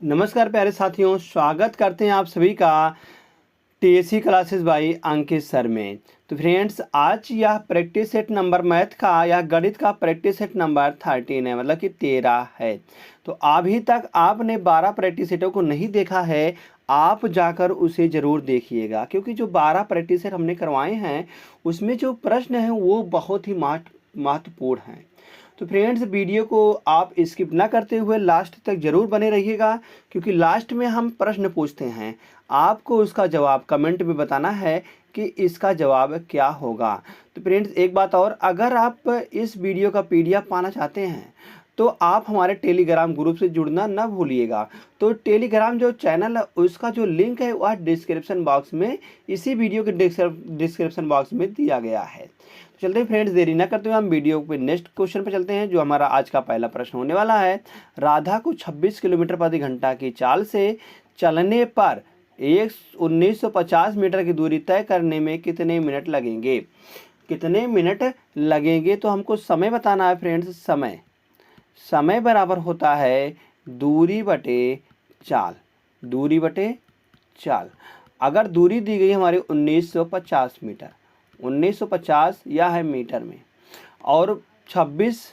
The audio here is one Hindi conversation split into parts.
नमस्कार प्यारे साथियों, स्वागत करते हैं आप सभी का TSC classes by Ankit sir में। तो फ्रेंड्स, आज यह प्रैक्टिस सेट नंबर मैथ का या गणित का प्रैक्टिस सेट नंबर 13 है, मतलब कि 13 है। तो अभी तक आपने 12 प्रैक्टिस सेटों को नहीं देखा है, आप जाकर उसे ज़रूर देखिएगा, क्योंकि जो 12 प्रैक्टिस सेट हमने करवाए हैं उसमें जो प्रश्न हैं वो बहुत ही महत्वपूर्ण हैं। तो फ्रेंड्स, वीडियो को आप स्किप ना करते हुए लास्ट तक ज़रूर बने रहिएगा, क्योंकि लास्ट में हम प्रश्न पूछते हैं, आपको उसका जवाब कमेंट में बताना है कि इसका जवाब क्या होगा। तो फ्रेंड्स, एक बात और, अगर आप इस वीडियो का पीडीएफ पाना चाहते हैं तो आप हमारे टेलीग्राम ग्रुप से जुड़ना ना भूलिएगा। तो टेलीग्राम जो चैनल है उसका जो लिंक है वह डिस्क्रिप्शन बॉक्स में, इसी वीडियो के डिस्क्रिप्शन बॉक्स में दिया गया है। चलते हैं फ्रेंड्स, देरी ना करते हुए हम वीडियो पे नेक्स्ट क्वेश्चन पे चलते हैं, जो हमारा आज का पहला प्रश्न होने वाला है। राधा को 26 किलोमीटर प्रति घंटा की चाल से चलने पर 1950 मीटर की दूरी तय करने में कितने मिनट लगेंगे? कितने मिनट लगेंगे? तो हमको समय बताना है फ्रेंड्स। समय बराबर होता है दूरी बटे चाल। दूरी बटे चाल। अगर दूरी दी गई हमारी 1950 मीटर, 1950 यह है मीटर में, और 26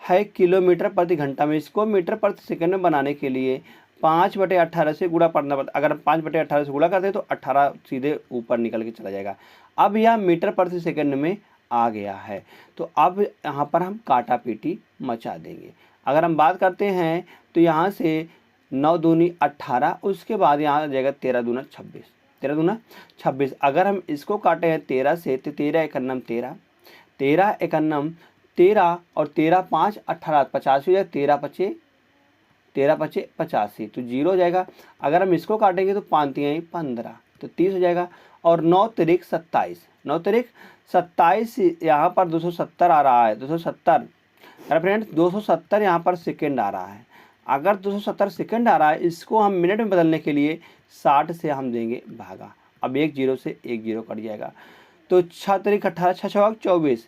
है किलोमीटर प्रति घंटा में, इसको मीटर प्रति सेकंड में बनाने के लिए 5/18 से गुणा करना पड़ता। अगर हम 5/18 से गुणा करते हैं तो 18 सीधे ऊपर निकल के चला जाएगा। अब यह मीटर प्रति सेकंड में आ गया है, तो अब यहाँ पर हम काटा पीटी मचा देंगे। अगर हम बात करते हैं तो यहाँ से 9 दूनी 18, उसके बाद यहाँ आ जाएगा 13 दूना 26, 13 दूना 26। अगर हम इसको काटे हैं 13 से तो 13 एकन्नम 13, 13 एकन्नम 13 और 13 5 18 85 हो जाएगा। 13 पचे 85, तो 0 हो जाएगा। अगर हम इसको काटेंगे तो 5 तिहाई 15, तो 30 हो जाएगा। और 9 तिरिक 27, 9 तिरिक 27, यहाँ पर 270 आ रहा है, 270। अरे फ्रेंड्स, 270 यहाँ पर सेकेंड आ रहा है। अगर 270 सेकेंड आ रहा है, इसको हम मिनट में बदलने के लिए 60 से हम देंगे भागा। अब एक जीरो से एक जीरो कट जाएगा, तो 6 तिरिक 18, 6 चौक 24,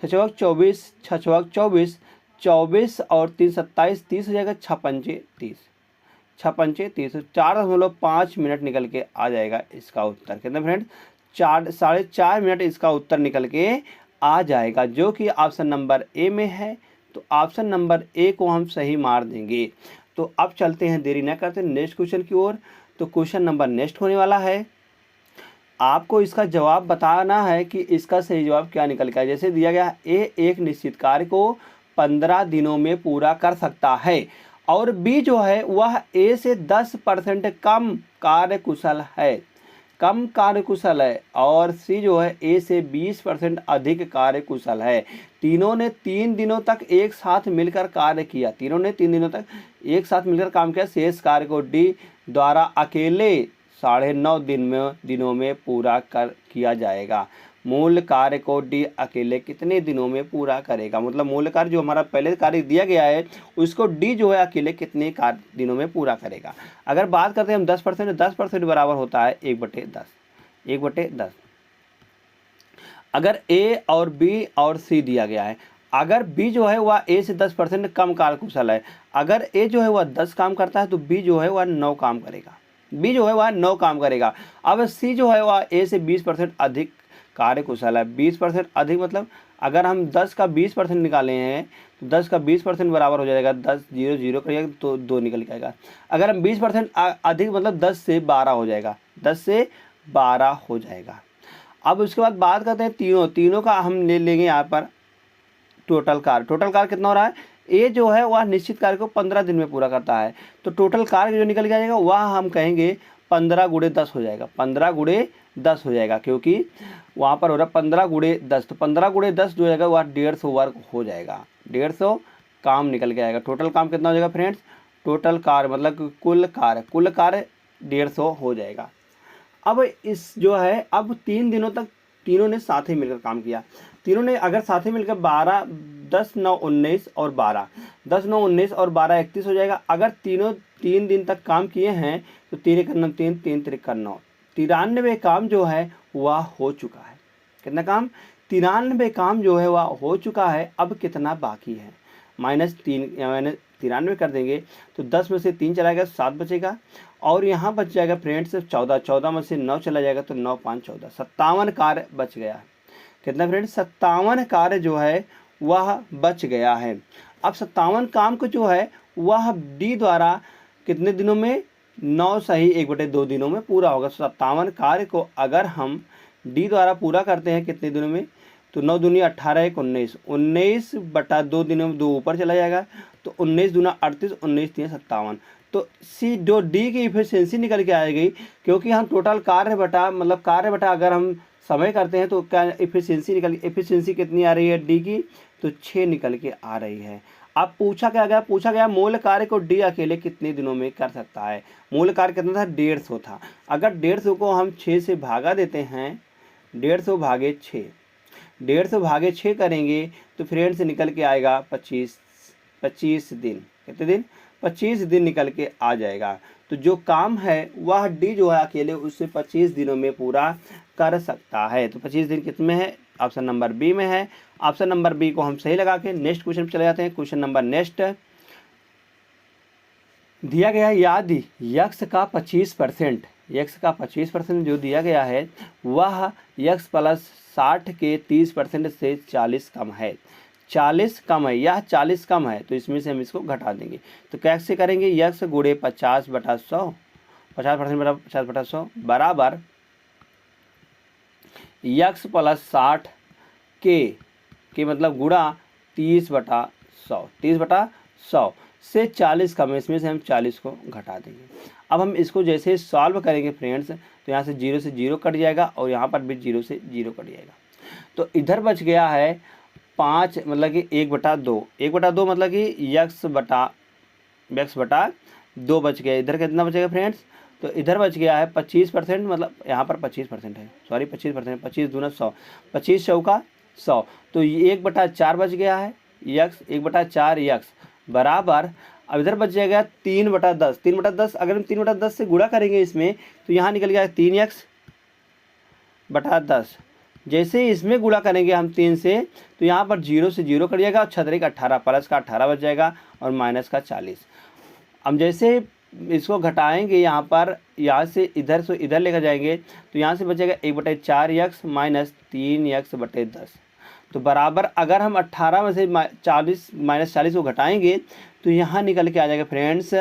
6 चौक 24, 6 चौक 24, 24 और 3 27, 30 हो जाएगा। 6 पंचे 30, 6 पंचे 30, 4.5 मिनट निकल के आ जाएगा इसका उत्तर। कितना फ्रेंड्स? 4.5 मिनट इसका उत्तर निकल के आ जाएगा, जो कि ऑप्शन नंबर ए में है। तो ऑप्शन नंबर ए को हम सही मार देंगे। तो अब चलते हैं, देरी न करते नेक्स्ट क्वेश्चन की ओर। तो क्वेश्चन नंबर नेक्स्ट होने वाला है, आपको इसका जवाब बताना है कि इसका सही जवाब क्या निकल गया। जैसे दिया गया, ए एक निश्चित कार्य को 15 दिनों में पूरा कर सकता है, और बी जो है वह ए से 10% कम कार्यकुशल है, कम कार्यकुशल है, और सी जो है ए से 20% अधिक कार्यकुशल है। तीनों ने 3 दिनों तक एक साथ मिलकर कार्य किया, तीनों ने 3 दिनों तक एक साथ मिलकर काम किया। शेष कार्य को डी द्वारा अकेले 9.5 दिनों में पूरा किया जाएगा। मूल कार्य को डी अकेले कितने दिनों में पूरा करेगा? मतलब मूल कार्य जो हमारा पहले कार्य दिया गया है उसको डी जो है अकेले कितने दिनों में पूरा करेगा। अगर बात करते हैं हम 10%, 10% बराबर होता है 1/10, 1/10। अगर ए और बी और सी दिया गया है, अगर बी जो है वह ए से 10% कम कार्यकुशल है, अगर ए जो है वह 10 काम करता है तो बी जो है वह 9 काम करेगा, बी जो है वह 9 काम करेगा। अब सी जो है वह ए से 20% अधिक कार्यकुशल है। 20% अधिक मतलब अगर हम 10 का 20% निकाले हैं तो 10 का 20% बराबर हो जाएगा 10, 0 0 करिएगा तो 2 निकल जाएगा। अगर हम 20% अधिक मतलब 10 से 12 हो जाएगा, 10 से 12 हो जाएगा। अब उसके बाद बात करते हैं तीनों का हम ले लेंगे यहाँ पर टोटल कार्य कितना हो रहा है। ए जो है वह निश्चित कार्य को 15 दिन में पूरा करता है, तो टोटल कार्य जो निकल के जाएगा वह हम कहेंगे 15 गुणे 10 हो जाएगा, 15 गुणे 10 हो जाएगा, क्योंकि वहाँ पर हो रहा है 15 गुणे 10, तो 15 गुणे 10 जो जाएगा वह 150 वर्क हो जाएगा, 150 काम निकल के आएगा। टोटल काम कितना हो जाएगा फ्रेंड्स? टोटल कार्य मतलब कुल कार्य 150 हो जाएगा। अब इस जो है, अब 3 दिनों तक तीनों ने साथ ही मिलकर काम किया। तीनों ने अगर साथ ही मिलकर 12, 10, 9, 19 और 12, 10, 9, 19 और 12 31 हो जाएगा। अगर तीनों 3 दिन तक काम किए हैं तो 3 1 9 3, 3 3 9, 93 काम जो है वह हो चुका है। कितना काम? 93 काम जो है वह हो चुका है। अब कितना बाकी है? -3 यानी 93 कर देंगे तो 10 में से 3 चला जाएगा 7 बचेगा, और यहाँ बच जाएगा फ्रेंड्स 14, 14 में से 9 चला जाएगा तो 9 5 14, 57 कार्य बच गया। कितना फ्रेंड्स? 57 कार्य जो है वह बच गया है। अब 57 काम को जो है वह डी द्वारा कितने दिनों में? 9 सही 1/2 दिनों में पूरा होगा। 57 कार्य को अगर हम डी द्वारा पूरा करते हैं कितने दिनों में? तो 9 दूनी 18 1 19, 19/2 दिनों में 2 ऊपर चला जाएगा तो 19 दूना 38, 19 3 57। तो सी जो डी की इफिशियंसी निकल के आएगी, क्योंकि हम टोटल कार्य बटा अगर हम समय करते हैं तो क्या इफिशियंसी कितनी आ रही है डी की? तो 6 निकल के आ रही है। अब पूछा गया मूल कार्य को डी अकेले कितने दिनों में कर सकता है। मूल कार्य कितना था? 150 था। अगर 150 को हम 6 से भागा देते हैं, 150 भागे 6, 150 भागे 6 करेंगे तो फ्रेंड्स निकल के आएगा 25 दिन। कितने दिन? 25 दिन निकल के आ जाएगा। तो जो काम है वह डी जो है अकेले उससे 25 दिनों में पूरा कर सकता है। तो 25 दिन कितने में है? ऑप्शन नंबर बी में है। ऑप्शन नंबर बी को हम सही लगा के नेक्स्ट क्वेश्चन पे चले जाते हैं। क्वेश्चन नंबर नेक्स्ट दिया गया है, यदि यक्स का 25% जो दिया गया है वह यक्स प्लस 60 के 30% से 40 कम है। 40 कम है, यह 40 कम है तो इसमें से हम इसको घटा देंगे। तो कैसे करेंगे? यक्स गुणे 50/100, 50% बटा 50/100 बराबर यक्स प्लस 60 के मतलब गुणा 30/100, 30/100 से 40 कम है, इसमें से हम 40 को घटा देंगे। अब हम इसको जैसे सॉल्व करेंगे फ्रेंड्स तो यहाँ से 0 से 0 कट जाएगा और यहाँ पर भी 0 से 0 कट जाएगा। तो इधर बच गया है 5 मतलब कि 1/2, 1/2 मतलब कि यक्स बटा 2 बच गया। इधर कितना बचेगा फ्रेंड्स? तो इधर बच गया है 25%, मतलब यहाँ पर 25% है, सॉरी 25%, 25 दूना 100, 25 चौका 100, तो 1/4 बच गया है यक्स, 1/4 यक्स बराबर। अब इधर बच जाएगा 3/10, 3/10 अगर हम 3/10 से गुणा करेंगे इसमें तो यहाँ निकल गया 3x/10। जैसे ही इसमें गुणा करेंगे हम 3 से तो यहाँ पर 0 से 0 कट जाएगा और 6 का 18, प्लस का 18 बच जाएगा और माइनस का 40। हम जैसे इसको घटाएंगे यहाँ से इधर लेकर जाएंगे तो यहाँ से बचेगा 1/4 यक्स माइनस 3x/10। तो बराबर अगर हम 18 में से 40 को घटाएंगे तो यहाँ निकल के आ जाएगा फ्रेंड्स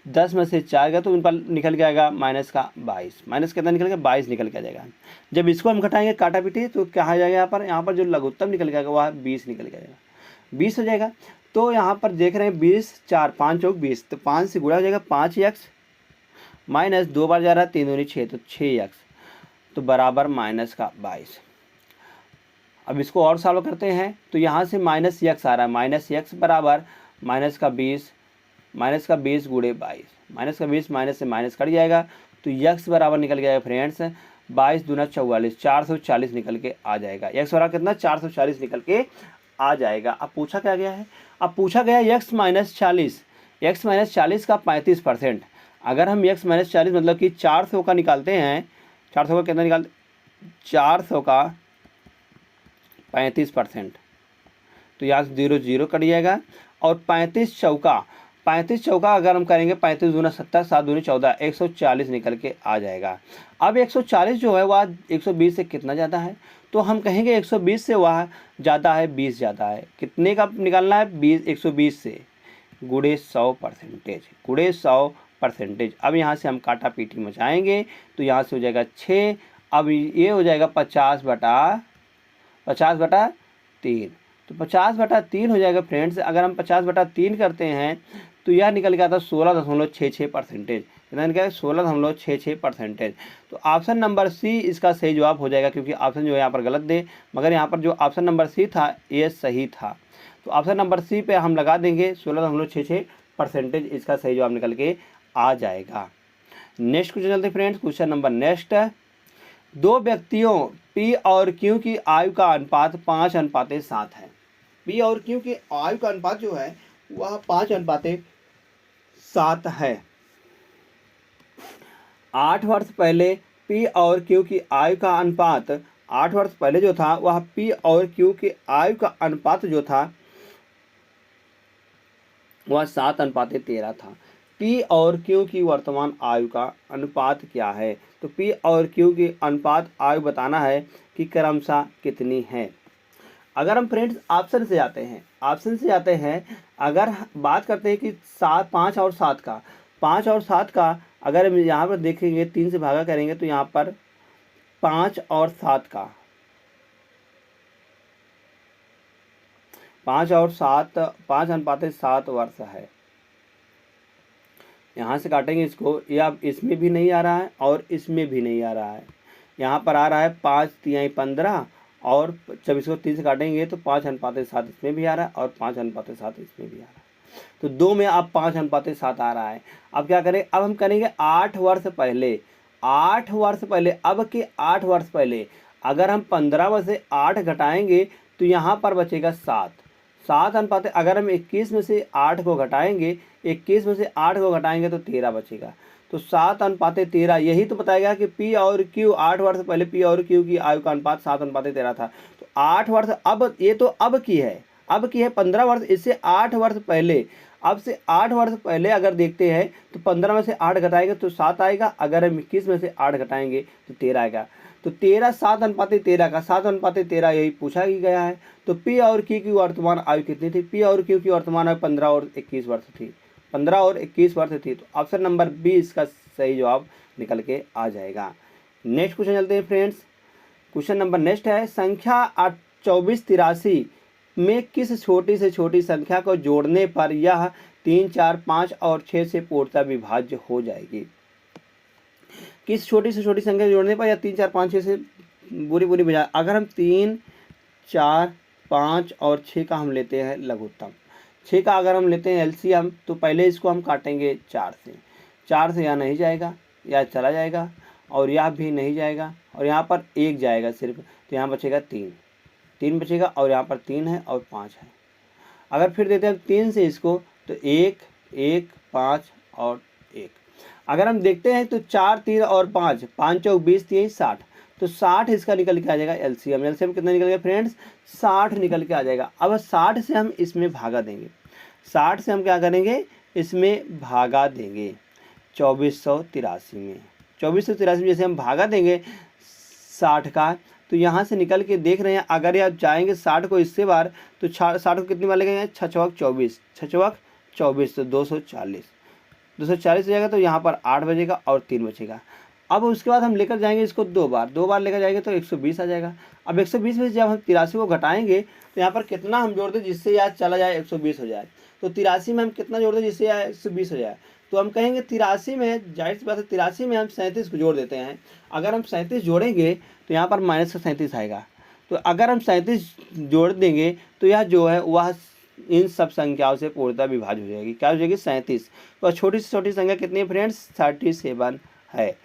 10 में से 4 का तो उन पर निकल के आएगा माइनस का 22, माइनस कितना निकल गया? 22 निकल के आ जाएगा। जब इसको हम घटाएंगे काटा पीटी तो क्या आ जाएगा? यहाँ पर जो लघुत्तम निकल के आएगा वह 20 निकल के आएगा, 20 हो जाएगा। तो यहाँ पर देख रहे हैं 20, 4, 5 चौक 20, तो 5 से गुणा हो जाएगा 5x माइनस 2 बार जा रहा है 3 दूनी 6 तो 6x, तो बराबर माइनस का 22। अब इसको और सॉल्व करते हैं तो यहाँ से माइनस यक्स आ रहा है, माइनस यक्स बराबर माइनस का 20 गुणे 22, माइनस का 20 माइनस से माइनस कट जाएगा तो यक्स बराबर निकल गया फ्रेंड्स 22 दूना 44, 440 निकल के आ जाएगा। यक्स बराबर कितना? 440 निकल के आ जाएगा। अब पूछा क्या गया है? अब पूछा गया x माइनस 40 का 35%। अगर हम x माइनस 40 मतलब कि 400 का निकालते हैं, 400 का कितना निकालते? 400 का 35%, तो यहाँ से 0 0 कट जाएगा और 35 चौका अगर हम करेंगे 35 दूना 70, 7 दूनी 14, 140 निकल के आ जाएगा। अब 140 जो है वह 120 से कितना ज़्यादा है? तो हम कहेंगे 120 से वह ज़्यादा है, 20 ज़्यादा है। कितने का निकालना है? 120 से गुणे 100%। अब यहाँ से हम काटा पीटी मचाएंगे तो यहाँ से हो जाएगा 6, अब ये हो जाएगा 50/3, तो 50/3 हो जाएगा फ्रेंड्स। अगर हम 50/3 करते हैं तो यह निकल के आता है 16.66%। कितना निकल गया? 16.66%। तो ऑप्शन नंबर सी इसका सही जवाब हो जाएगा, क्योंकि ऑप्शन जो है यहाँ पर गलत दे, मगर यहाँ पर जो ऑप्शन नंबर सी था ये सही था। तो ऑप्शन नंबर सी पे हम लगा देंगे 16.66% इसका सही जवाब निकल के आ जाएगा। नेक्स्ट क्वेश्चन चलते फ्रेंड्स। क्वेश्चन नंबर नेक्स्ट, 2 व्यक्तियों पी और क्यू की आयु का अनुपात 5:7 है। पी और क्यू की आयु का अनुपात जो है वह 5:7 है। 8 वर्ष पहले पी और क्यू की आयु का अनुपात, 8 वर्ष पहले जो था वह पी और क्यू की आयु का अनुपात जो था वह 7:13 था। पी और क्यू की वर्तमान आयु का अनुपात क्या है? तो पी और क्यू की अनुपात आयु बताना है कि क्रमशः कितनी है। अगर हम फ्रेंड्स ऑप्शन से जाते हैं, अगर बात करते हैं कि 5 और 7 का, 5 और 7 का अगर हम यहाँ पर देखेंगे 3 से भागा करेंगे तो यहाँ पर 5 और 7 का 5:7 वर्ष है। यहाँ से काटेंगे इसको, ये अब इसमें भी नहीं आ रहा है और इसमें भी नहीं आ रहा है। यहाँ पर आ रहा है 5×3=15 और जब इसको 3 से काटेंगे तो 5:7 इसमें भी आ रहा है और 5:7 इसमें भी आ रहा है। तो 2 में अब 5:7 आ रहा है। अब क्या करें, अब हम करेंगे 8 वर्ष पहले, 8 वर्ष पहले, अब के 8 वर्ष पहले अगर हम 15 में से 8 घटाएंगे तो यहाँ पर बचेगा 7। अगर हम 21 में से 8 को घटाएंगे, 21 में से 8 को घटाएंगे तो 13 बचेगा। तो 7:13 यही तो बताएगा कि पी और क्यू 8 वर्ष पहले पी और क्यू की आयु का अनुपात 7:13 था। तो 8 वर्ष, अब ये तो अब की है 15 वर्ष, इससे 8 वर्ष पहले, अब से 8 वर्ष पहले अगर देखते हैं तो 15 में से 8 घटाएंगे तो 7 आएगा। अगर हम 21 में से 8 घटाएंगे तो 13 आएगा। तो 7:13 का 7:13 यही पूछा ही गया है। तो पी और क्यू की वर्तमान आयु कितनी थी? पी और क्यू की वर्तमान आयु 15 और 21 वर्ष थी। 15 और 21 वर्ष थी। तो ऑप्शन नंबर 20 का सही जवाब निकल के आ जाएगा। नेक्स्ट क्वेश्चन चलते हैं फ्रेंड्स। क्वेश्चन नंबर नेक्स्ट है, संख्या 2483 में किस छोटी से छोटी संख्या को जोड़ने पर यह 3, 4, 5 और 6 से पूर्णतः विभाज्य हो जाएगी? किस छोटी से छोटी संख्या जोड़ने पर या 3, 4, 5, 6 से बुरी बजाय, अगर हम 3, 4, 5 और 6 का हम लेते हैं लघुत्तम, 6 का अगर हम लेते हैं एलसीएम, तो पहले इसको हम काटेंगे 4 से यहाँ नहीं जाएगा, या चला जाएगा और यह भी नहीं जाएगा और यहाँ पर 1 जाएगा सिर्फ, तो यहाँ बचेगा 3 बचेगा और यहाँ पर 3 है और 5 है। अगर फिर देते हैं 3 से इसको तो 1, 1, 5 और 1। अगर हम देखते हैं तो 4, 3 और 5, 5 चौक 20, 3 60, तो 60 इसका निकल के आ जाएगा एलसीएम कितना निकल गया फ्रेंड्स? 60 निकल के आ जाएगा। अब 60 से हम इसमें भागा देंगे, 60 से हम क्या करेंगे, इसमें भागा देंगे 2483 में। 2483 में जैसे हम भागा देंगे 60 का, तो यहाँ से निकल के देख रहे हैं, अगर आप जाएंगे 60 को इससे बार तो 60 को कितनी बार लगेंगे? 6 चौक 24, 6 चौक 24 तो 240 हो जाएगा। तो यहाँ पर 8 बचेगा और 3 बचेगा। अब उसके बाद हम लेकर जाएंगे इसको 2 बार लेकर जाएंगे तो 120 आ जाएगा। अब 120 में जब हम 83 को घटाएंगे तो यहाँ पर कितना हम जोड़ दें जिससे यार चला जाए 120 हो जाए? तो 83 में हम कितना जोड़ दें जिससे यार 120 हो जाए? तो हम कहेंगे 83 में, जाहिर सी बात है 83 में हम 37 को जोड़ देते हैं। अगर हम 37 जोड़ेंगे तो यहाँ पर -37 आएगा। तो अगर हम 37 जोड़ देंगे तो यह जो है वह इन सब संख्याओं से पूर्णतः विभाज्य हो जाएगी। क्या हो जाएगी? 37। तो छोटी से छोटी संख्या कितनी है फ्रेंड्स? 37 है,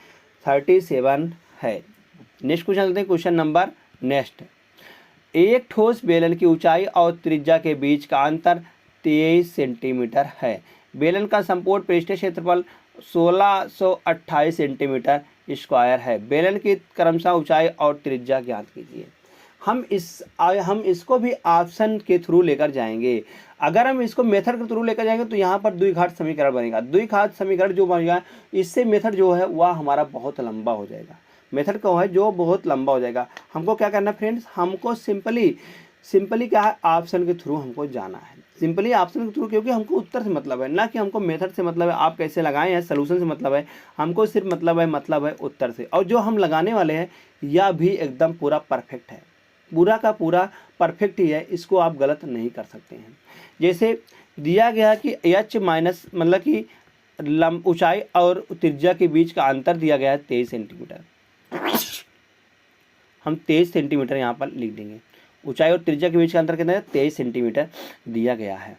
37 है। नेक्स्ट क्वेश्चन चलते हैं, क्वेश्चन नंबर नेक्स्ट। एक ठोस बेलन की ऊंचाई और त्रिज्या के बीच का अंतर 23 सेंटीमीटर है। बेलन का संपूर्ण पृष्ठीय क्षेत्रफल 1628 सेंटीमीटर स्क्वायर है। बेलन की क्रमशः ऊंचाई और त्रिज्या ज्ञात कीजिए। हम इसको भी ऑप्शन के थ्रू लेकर जाएंगे। अगर हम इसको मेथड के थ्रू लेकर जाएंगे तो यहाँ पर द्विघात समीकरण बनेगा। द्विघात समीकरण जो बनेगा, इससे मेथड जो है वह हमारा बहुत लंबा हो जाएगा। मेथड का है जो बहुत लंबा हो जाएगा। हमको क्या करना है फ्रेंड्स? हमको सिंपली क्या है, ऑप्शन के थ्रू हमको जाना है। सिंपली ऑप्शन के थ्रू, क्योंकि हमको उत्तर से मतलब है, ना कि हमको मेथड से मतलब है आप कैसे लगाए हैं, सोल्यूशन से मतलब है। हमको सिर्फ मतलब है उत्तर से। और जो हम लगाने वाले हैं यह भी एकदम पूरा परफेक्ट है, पूरा का पूरा परफेक्ट ही है, इसको आप गलत नहीं कर सकते हैं। जैसे दिया गया कि h माइनस मतलब कि ऊंचाई और त्रिज्या के बीच का अंतर दिया गया है 23 सेंटीमीटर। हम 23 सेंटीमीटर यहाँ पर लिख देंगे। ऊंचाई और त्रिज्या के बीच का अंतर कितना है? 23 सेंटीमीटर दिया गया है।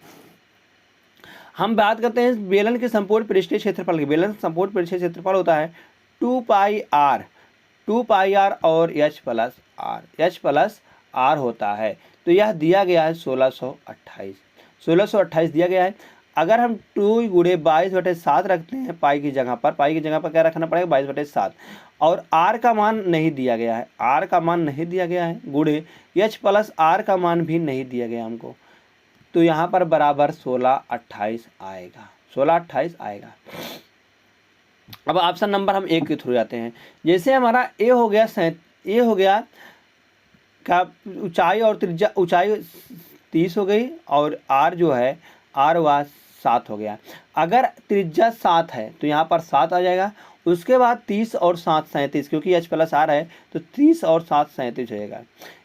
हम बात करते हैं बेलन के संपूर्ण पृष्ठीय क्षेत्रफल की। बेलन संपूर्ण पृष्ठीय क्षेत्रफल होता है 2πr और h प्लस r होता है। तो यह दिया गया है 1628 दिया गया है। अगर हम 2 गुणे 22/7 रखते हैं पाई की जगह पर क्या रखना पड़ेगा? 22/7। और r का मान नहीं दिया गया है, गुणे h प्लस r का मान भी नहीं दिया गया हमको। तो यहाँ पर बराबर 1628 आएगा, 1628 आएगा। अब ऑप्शन नंबर हम एक के थ्रू जाते हैं। जैसे हमारा ए हो गया ए हो गया का ऊंचाई और त्रिज्या, ऊंचाई 30 हो गई और आर जो है आर वह 7 हो गया। अगर त्रिज्या 7 है तो यहाँ पर 7 आ जाएगा। उसके बाद 30 और 7 37, क्योंकि एच प्लस आर है तो 30 और 7 37 हो जाएगा।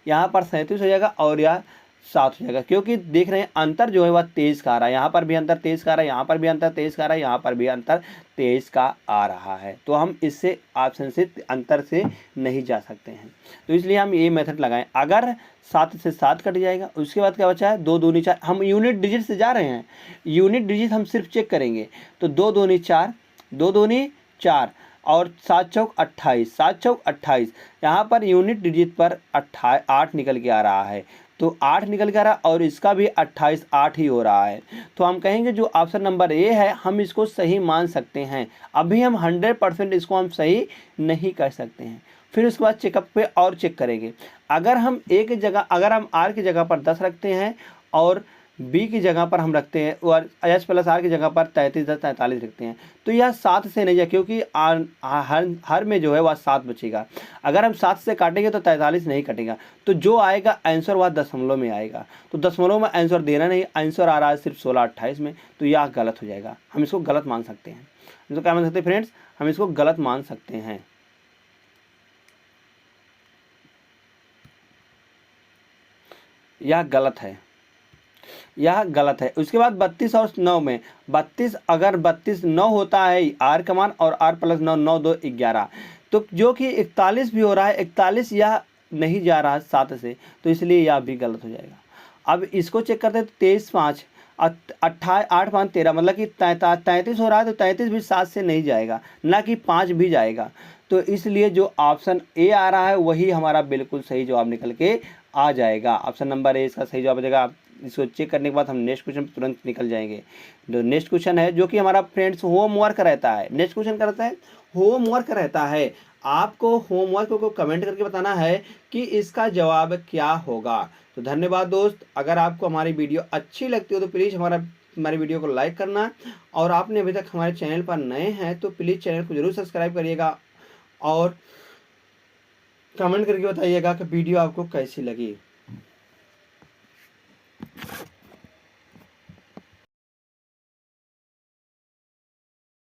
यहाँ पर 37 हो जाएगा और यह 7 हो जाएगा, क्योंकि देख रहे हैं अंतर जो है वह 23 का आ रहा है। यहाँ पर भी अंतर 23 का आ रहा है, यहाँ पर भी अंतर 23 का आ रहा है, यहाँ पर भी अंतर 23 का आ रहा है। तो हम इससे ऑप्शन से अंतर से नहीं जा सकते हैं, तो इसलिए हम ये मेथड लगाएं। अगर 7 से 7 कट जाएगा, उसके बाद क्या बचा है 2 दूनी 4। हम यूनिट डिजिट से जा रहे हैं, यूनिट डिजिट हम सिर्फ चेक करेंगे। तो 2 दूनी 4, 2 दूनी 4 और 7 चौक 28, 7 चौक 28। यहाँ पर यूनिट डिजिट पर 8 निकल के आ रहा है, तो 8 निकल के आ रहा है और इसका भी 28 8 ही हो रहा है। तो हम कहेंगे जो ऑप्शन नंबर ए है हम इसको सही मान सकते हैं। अभी हम 100% इसको हम सही नहीं कर सकते हैं। फिर उसके बाद चेकअप पे और चेक करेंगे। अगर हम ए की जगह, अगर हम आर की जगह पर 10 रखते हैं और बी की जगह पर हम रखते हैं और एच प्लस आर की जगह पर 33 10 43 रखते हैं, तो यह 7 से नहीं जाए, क्योंकि हर में जो है वह 7 बचेगा। अगर हम 7 से काटेंगे तो 43 नहीं कटेगा, तो जो आएगा आंसर वह दशमलव में आएगा। तो दशमलव में आंसर देना नहीं, आंसर आ रहा है सिर्फ 1628 में, तो यह गलत हो जाएगा। हम इसको गलत मान सकते हैं। इसको क्या मान सकते हैं फ्रेंड्स, हम इसको गलत मान सकते हैं। यह गलत है, यह गलत है। उसके बाद 32 और 9 में 32, अगर 32 9 होता है आर का मान और आर प्लस 9 9 2 11, तो जो कि 41 भी हो रहा है, 41 यह नहीं जा रहा 7 से, तो इसलिए यह भी गलत हो जाएगा। अब इसको चेक करते हैं। 23 5 8 5 13, मतलब कि 33 हो रहा है, तो 33 भी 7 से नहीं जाएगा, ना कि 5 भी जाएगा। तो इसलिए जो ऑप्शन ए आ रहा है वही हमारा बिल्कुल सही जवाब निकल के आ जाएगा। ऑप्शन नंबर ए इसका सही जवाब हो जाएगा। इसको चेक करने के बाद हम नेक्स्ट क्वेश्चन तुरंत निकल जाएंगे। जो नेक्स्ट क्वेश्चन है, जो कि हमारा फ्रेंड्स होमवर्क रहता है। नेक्स्ट क्वेश्चन करता है होमवर्क रहता है। आपको होमवर्क को कमेंट करके बताना है कि इसका जवाब क्या होगा। तो धन्यवाद दोस्त। अगर आपको हमारी वीडियो अच्छी लगती हो तो प्लीज़ हमारी वीडियो को लाइक करना, और आपने अभी तक हमारे चैनल पर नए हैं तो प्लीज़ चैनल को जरूर सब्सक्राइब करिएगा और कमेंट करके बताइएगा कि वीडियो आपको कैसी लगी।